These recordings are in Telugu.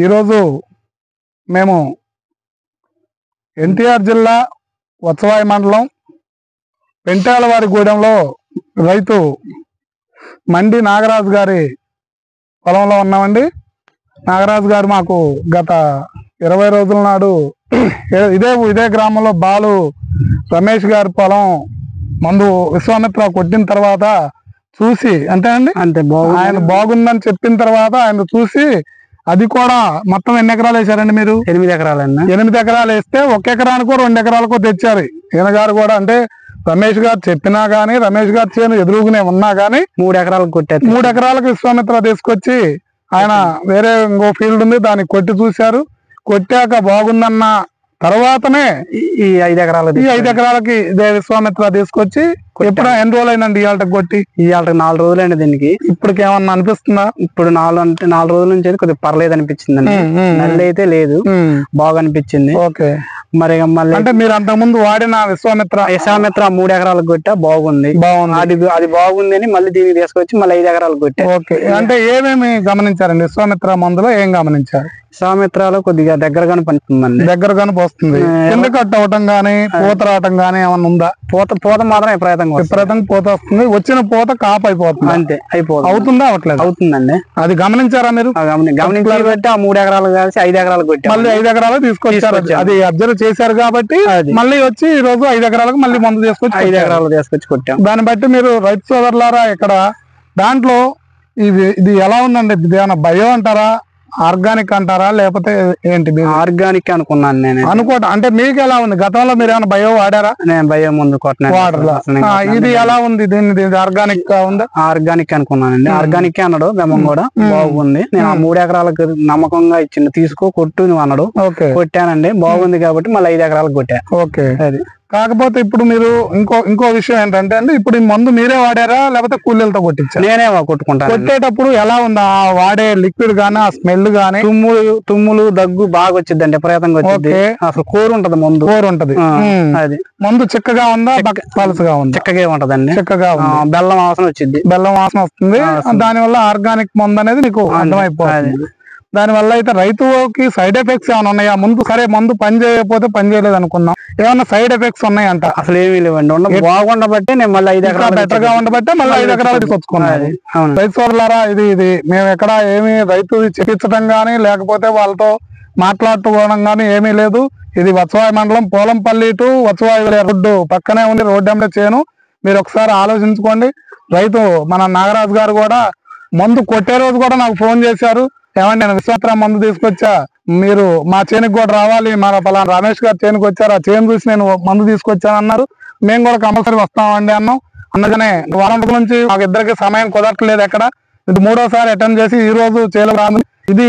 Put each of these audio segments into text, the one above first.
ఈరోజు మేము ఎన్టీఆర్ జిల్లా వత్సవాయి మండలం పెంటాలవారిగూడెంలో రైతు మండి నాగరాజు గారి పొలంలో ఉన్నామండి. నాగరాజు గారు మాకు గత 20 రోజుల నాడు ఇదే గ్రామంలో బాలు రమేష్ గారి పొలం మందు విశ్వామిత్ర కొట్టిన తర్వాత చూసి అంతే ఆయన బాగుందని చెప్పిన తర్వాత ఆయన చూసి, అది కూడా మొత్తం ఎన్ని ఎకరాలు వేసారండి మీరు? 8 ఎకరాలన్నా. 8 ఎకరాలు వేస్తే 1 ఎకరానికో 2 ఎకరాలకో తెచ్చారు. ఈయన గారు కూడా అంటే రమేష్ గారు చెప్పినా గానీ, రమేష్ గారు చేను ఎదురుగునే ఉన్నా గానీ 3 ఎకరాలకు కొట్టారు. 3 ఎకరాలకు విశ్వామిత్ర తీసుకొచ్చి ఆయన వేరే ఇంకో ఫీల్డ్ ఉంది దానికి కొట్టి చూశారు. కొట్టాక బాగుందన్న తర్వాతనే ఈ 5 ఎకరాలకి ఇదే విశ్వామిత్ర తీసుకొచ్చి ఎప్పుడు ఎన్ని రోజులు అయినండి ఇవాళ కొట్టి? ఇవాళ 4 రోజులు అండి. దీనికి ఇప్పటికి ఏమన్నా అనిపిస్తుందా? ఇప్పుడు 4 రోజుల నుంచి అయితే కొద్దిగా పర్లేదు అనిపించింది అండి. నల్లి అయితే లేదు, బాగా అనిపించింది. ఓకే. మరి మళ్ళీ అంటే మీరు అంతకుముందు వాడిన విశ్వామిత్ర 3 ఎకరాలకు కొట్టా, బాగుంది. అది బాగుంది అని మళ్ళీ దీనికి తీసుకొచ్చి మళ్ళీ 5 ఎకరాలకు కొట్టా. ఓకే. అంటే ఏమేమి గమనించారండి విశ్వామిత్ర మందులో? ఏం గమనించారు? విశ్వామిత్రలో కొద్దిగా దగ్గరగానే పనిస్తుందండి. దగ్గరగానే పోస్తుంది. కింద కట్ అవటం గానీ, పూత రావటం గానీ ఏమన్నా ఉందా? పూత మాత్రం విపరీతంగా పూత వస్తుంది. వచ్చిన పూత కాపు అయిపోతుంది. అంతే అయిపోతుంది. అవుతుందా? అవట్లేదు. అవుతుందండి. అది గమనించారా మీరు? గమనించారు బట్టి ఆ 3 ఎకరాలు కలిసి 5 ఎకరాలకు కొట్టి మళ్ళీ 5 ఎకరాలు తీసుకొచ్చారు. అది అబ్జర్వ్ చేశారు కాబట్టి మళ్ళీ వచ్చి ఈ రోజు 5 ఎకరాలకు మళ్ళీ మందు తీసుకొచ్చి 5 ఎకరాలు తీసుకొచ్చి కొట్టాం. దాన్ని బట్టి మీరు రైతు సోదరులారా ఇక్కడ దాంట్లో ఇది ఎలా ఉందండి? ఇది ఏమైనా బయో అంటారా, ఆర్గానిక్ అంటారా, లేకపోతే ఏంటి? ఆర్గానిక్ అనుకున్నాను నేను. అనుకోవటం అంటే మీకు ఎలా ఉంది? గతంలో మీరు ఏమైనా బయో వాడారా? నేను బయో ముందు వాడరా? ఇది ఎలా ఉంది? దీన్ని ఆర్గానిక్ గా ఉందా? ఆర్గానిక్ అనుకున్నానండి. ఆర్గానిక్ అన్నాడు బెమ్మం కూడా బాగుంది. నేను ఆ 3 ఎకరాలకు నమ్మకంగా ఇచ్చింది, తీసుకో కొట్టు నువ్వు అన్నాడు. కొట్టానండి, బాగుంది కాబట్టి మళ్ళీ 5 ఎకరాలకు కొట్టా. ఓకే. అది కాకపోతే ఇప్పుడు మీరు ఇంకో విషయం ఏంటంటే అండి, ఇప్పుడు ఈ మందు మీరే వాడారా లేకపోతే కూలీలతో కొట్టించారు? నేనే కొట్టుకుంటాను. కొట్టేటప్పుడు ఎలా ఉంది ఆ వాడే లిక్విడ్ గానీ, ఆ స్మెల్ గానీ? తుమ్ములు దగ్గు బాగా వచ్చిందండి, విపరీతంగా వచ్చింది. అసలు కూర ఉంటది, కోరు ఉంటది. అది మందు చిక్కగా ఉందా, పలసగా ఉందా? చిక్కగా ఉంటదండి. చిక్కగా బెల్లం వాసన వచ్చింది. బెల్లం వాసన వస్తుంది. దాని వల్ల ఆర్గానిక్ మందు అనేది మీకు అర్థమైపోతుంది. దాని వల్ల అయితే రైతుకి సైడ్ ఎఫెక్ట్స్ ఏమైనా ఉన్నాయా? ముందు సరే మందు పని చేయకపోతే పని చేయలేదు అనుకున్నాం, ఏమన్నా సైడ్ ఎఫెక్ట్స్ ఉన్నాయంట? అసలు ఏమీ లేవండి. బాగుండబట్టే నేను మళ్ళీ 5 ఎకరాలు బెటర్ గా ఉండబట్టే మళ్ళీ 5 ఎకరాలు తీసుకొచ్చుకున్నాను. రైతు సోదరులారా, ఇది మేము ఎక్కడ ఏమి రైతు చెప్పించడం గానీ, లేకపోతే వాళ్ళతో మాట్లాడుకోవడం గానీ ఏమీ లేదు. ఇది వత్సవాయి మండలం పోలంపల్లి టు వత్సవాయి రోడ్డు పక్కనే ఉంది. రోడ్డు అంటే చేను. మీరు ఒకసారి ఆలోచించుకోండి. రైతు మన నాగరాజు గారు కూడా మందు కొట్టే రోజు కూడా నాకు ఫోన్ చేశారు, ఏమండి నేను విశ్వామిత్ర మందు తీసుకొచ్చా, మీరు మా చేనుకి కూడా రావాలి, మన పలానా రమేష్ గారు చేనుకి వచ్చారు, ఆ చేను చూసి నేను మందు తీసుకొచ్చాను అన్నారు. మేము కూడా కంపల్సరీ వస్తామండి అన్నాం. అందుకనే వారం రోజుల నుంచి మాకు ఇద్దరికి సమయం కుదరట్లేదు. ఎక్కడ ఇది 3వసారి అటెండ్ చేసి ఈ రోజు చేలు రాను. ఇది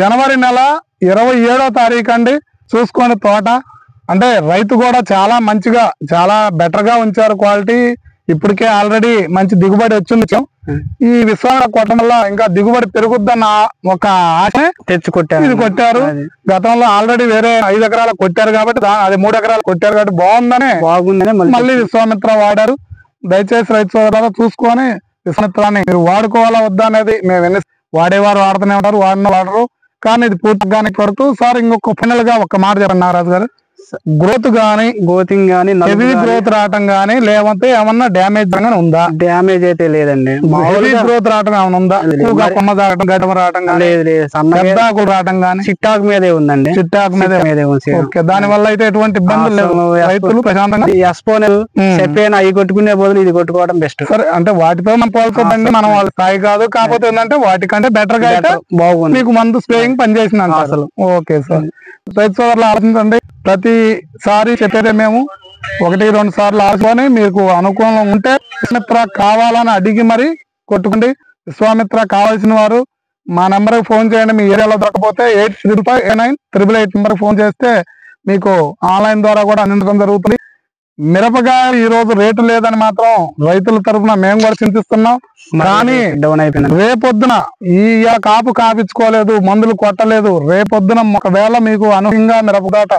జనవరి నెల 27వ తారీఖు అండి. చూసుకొని తోట అంటే రైతు కూడా చాలా మంచిగా, చాలా బెటర్ గా ఉంచారు క్వాలిటీ. ఇప్పటికే ఆల్రెడీ మంచి దిగుబడి వచ్చింది. ఈ విశ్వామిత్ర కొట్టడం వల్ల ఇంకా దిగుబడి పెరుగుద్దన్న ఒక ఆశ తెచ్చి ఇది కొట్టారు. గతంలో ఆల్రెడీ వేరే 5 ఎకరాలు కొట్టారు కాబట్టి, అది 3 ఎకరాలు కొట్టారు కాబట్టి బాగుందని మళ్ళీ విశ్వామిత్ర వాడారు. దయచేసి రైతు సోదరులు చూసుకొని విశ్వామిత్రాన్ని మీరు వాడుకోవాలా వద్దా అనేది, మేము ఎన్ని వాడేవారు వాడుతూనే ఉంటారు, వాడరు. కానీ ఇది పూర్తి ఆర్గానిక్ వరకు. సార్ ఇంకొక ఫైనల్ గా ఒక మాట చెప్పండి నాగరాజు గారు. గ్రోత్ గానీ, హెవీ గ్రోత్ రావటం గానీ, లేకపోతే ఏమన్నా డ్యామేజ్ ఉందా? డ్యామేజ్ అయితే లేదండి. హెవీ గ్రోత్ రావటం ఏమైనా ఉందా? కొమ్మ రావటం, గడ్డం రావటం పెద్దాకులు రావటం గానీ? చిట్టాకు మీదే ఉందండి. చిట్టాకు మీదే ఉంది. ఓకే. దాని వల్ల అయితే ఎటువంటి ఇబ్బందులు లేవు. రైతులు ప్రశాంతంగా ఎస్పోనల్ చెప్పేనా అవి కొట్టుకునే బదులు ఇది కొట్టుకోవడం బెస్ట్. సరే, అంటే వాటితో మనం పోల్చుకోదండి, మనం వాళ్ళ స్థాయి కాదు. కాకపోతే ఏంటంటే వాటికంటే బెటర్ గా అయితే బాగుంది. మీకు మందు స్ప్రేయింగ్ పనిచేసింది అసలు. Okay sir. రైతు సోదరులు ఆలోచించండి. ప్రతిసారి చెప్పేదే మేము 1-2 సార్లు ఆలోచుకొని మీకు అనుకూలంగా ఉంటే విశ్వామిత్ర కావాలని అడిగి మరి కొట్టుకోండి. విశ్వామిత్ర కావాల్సిన వారు మా నెంబర్కి ఫోన్ చేయండి. మీ ఏరియాలో దొరకపోతే 835988 నెంబర్కి ఫోన్ చేస్తే మీకు ఆన్లైన్ ద్వారా కూడా అందించడం జరుగుతుంది. మిరపకాయ ఈ రోజు రేటు లేదని మాత్రం రైతుల తరఫున మేము కూడా చింతిస్తున్నాం. కానీ డౌన్ అయిపోయింది. రేపొద్దున ఈ కాపు కాపించుకోలేదు, మందులు కొట్టలేదు, రేపొద్దున ఒకవేళ మీకు అనూహ్యంగా మిరపదాట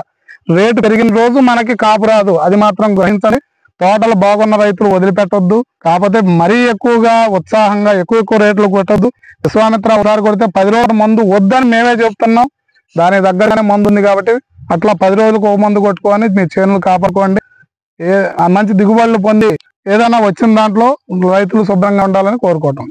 రేటు పెరిగిన రోజు మనకి కాపు రాదు. అది మాత్రం గ్రహించండి. తోటలు బాగున్న రైతులు వదిలిపెట్టొద్దు. కాకపోతే మరీ ఎక్కువగా ఉత్సాహంగా ఎక్కువ రేట్లు కొట్టద్దు. విశ్వామిత్ర ఒకసారి కొడితే 10 రోజుల మందు వద్దని మేమే చెప్తున్నాం. దానికి దగ్గరగానే మందు ఉంది కాబట్టి అట్లా 10 రోజులకు ఒక మందు కొట్టుకొని మీ చేనులు కాపాడుకోండి. మంచి దిగుబడులు పొంది ఏదైనా వచ్చిన దాంట్లో రైతులు శుభ్రంగా ఉండాలని కోరుకోవటం.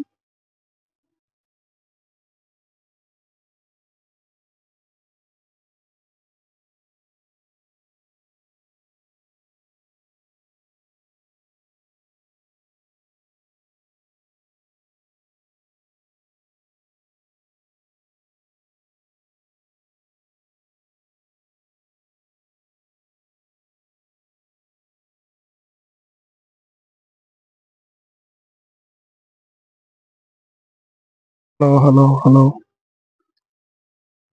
హలో.